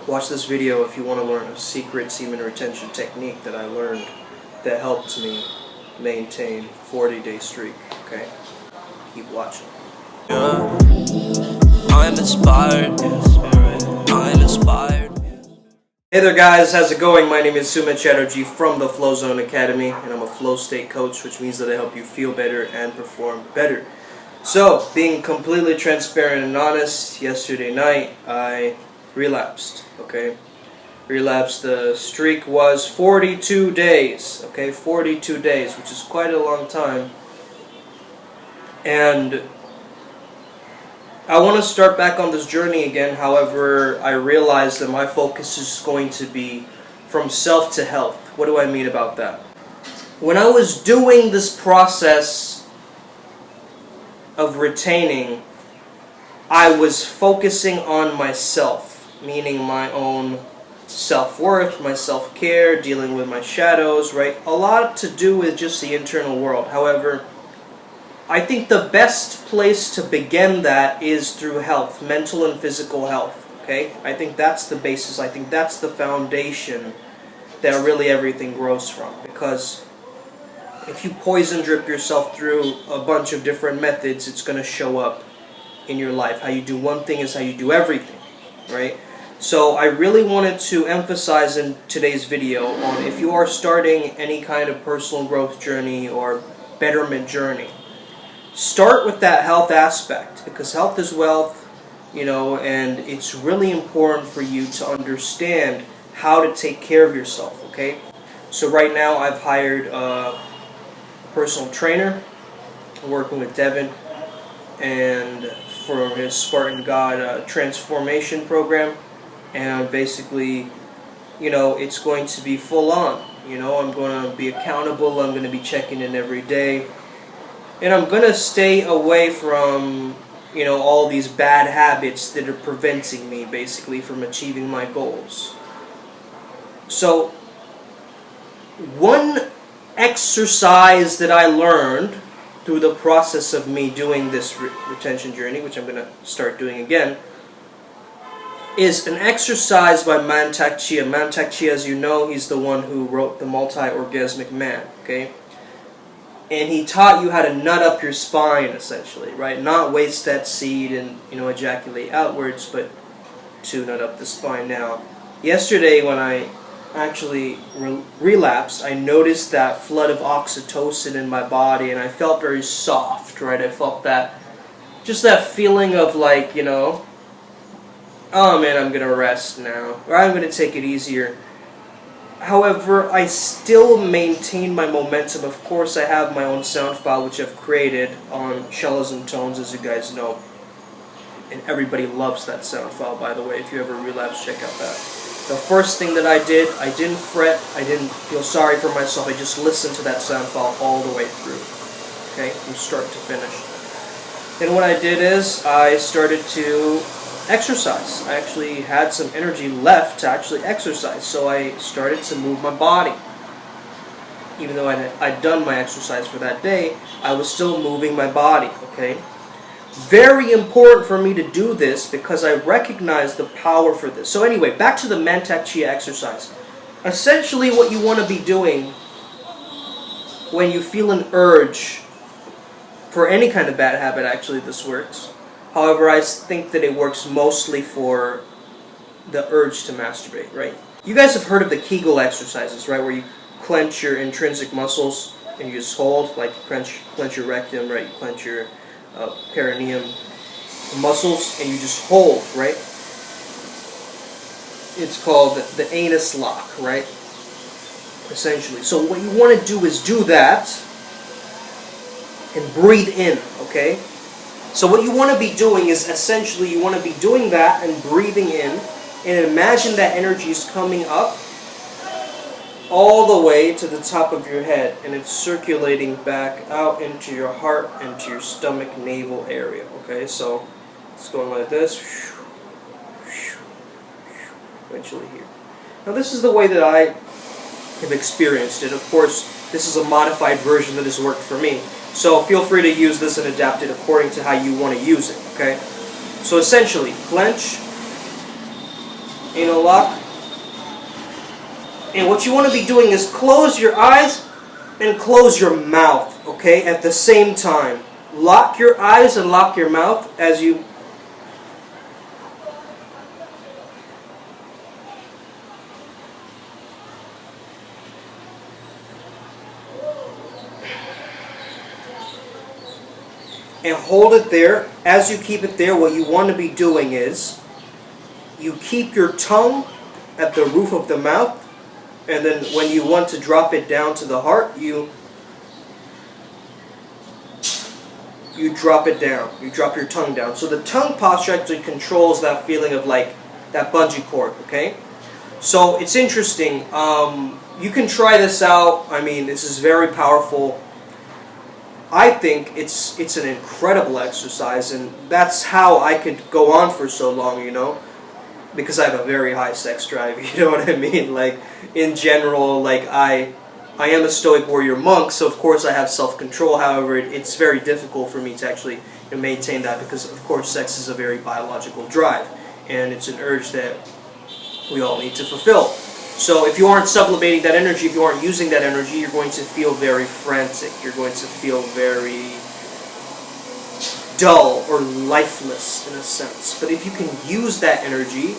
Watch this video if you want to learn a secret semen retention technique that I learned that helped me maintain 40-day streak. Okay? Keep watching. Yeah. I'm inspired. I'm inspired. Hey there guys, how's it going? My name is Semen from the Flow Zone Academy, and I'm a flow state coach, which means that I help you feel better and perform better. So, being completely transparent and honest, yesterday night I relapsed, okay? Relapsed. The streak was 42 days, okay? 42 days, which is quite a long time. And I want to start back on this journey again. However, I realized that my focus is going to be from self to health. What do I mean about that? When I was doing this process of retaining, I was focusing on myself, meaning my own self-worth, my self-care, dealing with my shadows, right? A lot to do with just the internal world. However, I think the best place to begin that is through health, mental and physical health, okay? I think that's the basis. I think that's the foundation that really everything grows from. Because if you poison drip yourself through a bunch of different methods, it's going to show up in your life. How you do one thing is how you do everything, right? So I really wanted to emphasize in today's video on if you are starting any kind of personal growth journey or betterment journey, start with that health aspect, because health is wealth, and it's really important for you to understand how to take care of yourself, okay? So right now I've hired a personal trainer. I'm working with Devin and for his Spartan God transformation program, and basically, it's going to be full on. I'm going to be accountable. I'm going to be checking in every day. And I'm going to stay away from, all these bad habits that are preventing me, basically, from achieving my goals. So, one exercise that I learned through the process of me doing this retention journey, which I'm going to start doing again, is an exercise by Mantak Chia. Mantak Chia, as you know, he's the one who wrote The Multi-Orgasmic Man, okay? And he taught you how to nut up your spine, essentially, right? Not waste that seed and, ejaculate outwards, but to nut up the spine. Now, yesterday when I actually relapsed, I noticed that flood of oxytocin in my body, and I felt very soft, right? I felt that, just that feeling of like, oh man, I'm going to rest now, or I'm going to take it easier. However, I still maintain my momentum. Of course, I have my own sound file, which I've created on Shellas and Tones, as you guys know. And everybody loves that sound file, by the way. If you ever relapse, check out that. The first thing that I did, I didn't fret, I didn't feel sorry for myself, I just listened to that sound file all the way through, okay, from start to finish. And what I did is, I started to exercise. I actually had some energy left to actually exercise, so I started to move my body. Even though I'd done my exercise for that day, I was still moving my body, okay? Very important for me to do this because I recognize the power for this. So anyway, back to the Mantak Chia exercise. Essentially what you want to be doing when you feel an urge for any kind of bad habit, actually this works. However, I think that it works mostly for the urge to masturbate, right? You guys have heard of the Kegel exercises, right? Where you clench your intrinsic muscles and you just hold, like clench your rectum, right? You clench your perineum muscles and you just hold, right? It's called the anus lock, right? Essentially. So what you want to do is do that and breathe in, okay? So what you want to be doing is essentially you want to be doing that and breathing in, and imagine that energy is coming up all the way to the top of your head, and it's circulating back out into your heart, into your stomach, navel area, okay? So it's going like this, eventually here. Now this is the way that I have experienced it. Of course, this is a modified version that has worked for me. So feel free to use this and adapt it according to how you want to use it, okay? So essentially, clench, lock. And what you want to be doing is close your eyes and close your mouth, okay, at the same time. Lock your eyes and lock your mouth as you... and hold it there. As you keep it there, what you want to be doing is you keep your tongue at the roof of the mouth, and then when you want to drop it down to the heart, you drop it down. You drop your tongue down. So the tongue posture actually controls that feeling of like that bungee cord, okay? So it's interesting. You can try this out. I mean, this is very powerful. I think it's an incredible exercise, and that's how I could go on for so long, you know, because I have a very high sex drive, you know what I mean? Like, in general, like, I am a Stoic warrior monk, so of course I have self-control. However, it's very difficult for me to actually maintain that because, of course, sex is a very biological drive, and it's an urge that we all need to fulfill. So if you aren't sublimating that energy, if you aren't using that energy, you're going to feel very frantic. You're going to feel very dull or lifeless in a sense. But if you can use that energy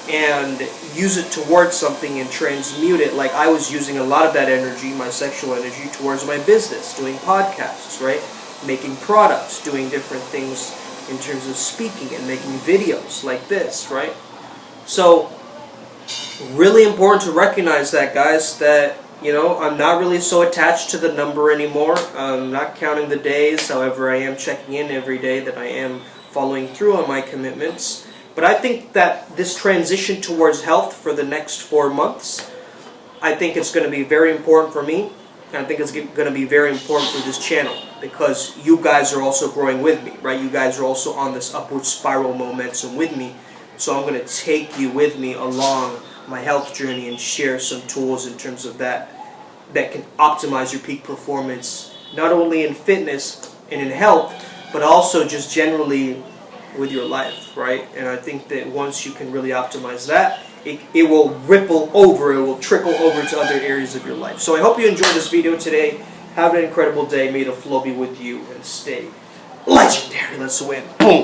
and use it towards something and transmute it, like I was using a lot of that energy, my sexual energy, towards my business, doing podcasts, right? Making products, doing different things in terms of speaking and making videos like this, right? So really important to recognize that, guys, that, you know, I'm not really so attached to the number anymore. I'm not counting the days. However, I am checking in every day that I am following through on my commitments. But I think that this transition towards health for the next 4 months, I think it's going to be very important for me. And I think it's going to be very important for this channel because you guys are also growing with me, right? You guys are also on this upward spiral momentum with me. So I'm going to take you with me along my health journey and share some tools in terms of that can optimize your peak performance, not only in fitness and in health, but also just generally with your life, right? And I think that once you can really optimize that, it will ripple over, it will trickle over to other areas of your life. So I hope you enjoyed this video today. Have an incredible day. May the flow be with you and stay legendary. Let's win. Boom.